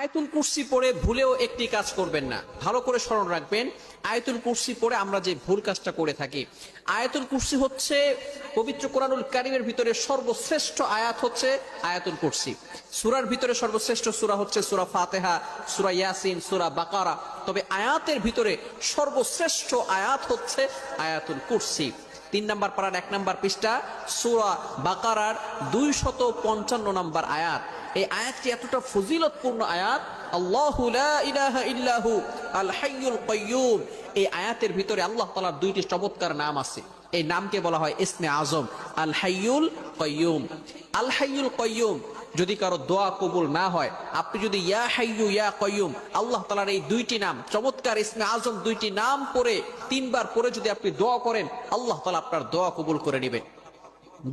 আয়াতুল কুরসি পড়ে ভুলেও একটি কাজ করবেন না। ভালো করে স্মরণ রাখবেন, আয়াতুল কুরসি পড়ে আমরা যে ভুল কাজটা করে থাকি। আয়াতুল কুরসি হচ্ছে পবিত্র কোরআনুল কারীমের ভিতরে সর্বশ্রেষ্ঠ আয়াত হচ্ছে আয়াতুল কুরসি। সূরার ভিতরে সর্বশ্রেষ্ঠ সূরা হচ্ছে সূরা ফাতিহা, সূরা ইয়াসিন, সূরা বাকারা। তবে আয়াতের ভিতরে সর্বশ্রেষ্ঠ আয়াত হচ্ছে আয়াতুল কুরসি। 3 নম্বর পারার 1 নম্বর পৃষ্ঠা সূরা বাকারার 255 নম্বর আয়াত। এই আয়াতটি এতটা ফজিলতপূর্ণ আয়াত, আল্লাহু লা ইলাহা ইল্লাহু আল হাইয়ুল কাইয়্যুম। এই আয়াতের ভিতরে আল্লাহ তাআলার 2টি চমৎকার নাম আছে। এই নামকে বলা হয় ইসমে আজম, আল হাইয়ুল কাইয়্যুম। আল হাইয়ুল কাইয়্যুম যদি কারো দোয়া কবুল না হয়, আপনি যদি ইয়া হাইয়ু ইয়া কাইয়্যুম আল্লাহ তাআলার এই 2টি নাম চমৎকার ইসমে আজম 2টি নাম পড়ে 3 বার পড়ে যদি আপনি দোয়া করেন, আল্লাহ তাআলা আপনার দোয়া কবুল করে নেবেন।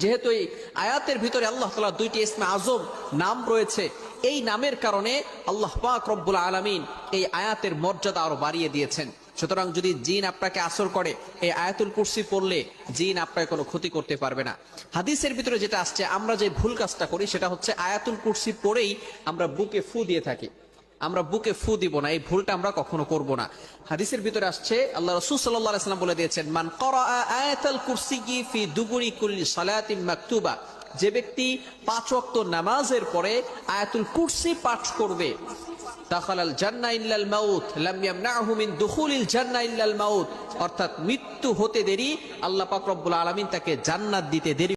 যেহেতু এই আয়াতের ভিতরে আল্লাহ তাআলার 2টি ইসমে আজম নাম রয়েছে, এই নামের কারণে আল্লাহ পাক রব্বুল আলামিন এই আয়াতের মর্যাদা আরো বাড়িয়ে দিয়েছেন। সুতরাং যদি জিন আপনাকে আসর করে, এই আয়াতুল কুরসি পড়লে জিন আপনাকে কোনো ক্ষতি করতে পারবে না। হাদিসের ভিতরে যেটা আসছে, আমরা যে ভুল কাজটা করি সেটা হচ্ছে আয়াতুল কুরসি পড়েই আমরা বুকে ফু দিয়ে থাকি। আমরা বুকে ফু দিব না, এই ভুলটা আমরা কখনো করব না। হাদিসের ভিতরে আসছে, আল্লাহ রাসূল সাল্লাল্লাহু আলাইহি ওয়াসাল্লাম বলে দিয়েছেন, মান ক্বারাআ আয়াতাল কুরসি ফি দুবুরি কুল্লি সালাতিন মাকতুবা, যে ব্যক্তি 5 ওয়াক্ত নামাজের পরে আয়াতুল কুরসি পাঠ করবে, দাখালাল জান্নাহ ইল্লাল মাউত লাম ইয়ামনাহু মিন দুখুলিল জান্নাহ ইল্লাল মাউত, অর্থাৎ মৃত্যু হতে দেরি আল্লাহ পাক রব্বুল আলামিন তাকে জান্নাত দিতে দেরি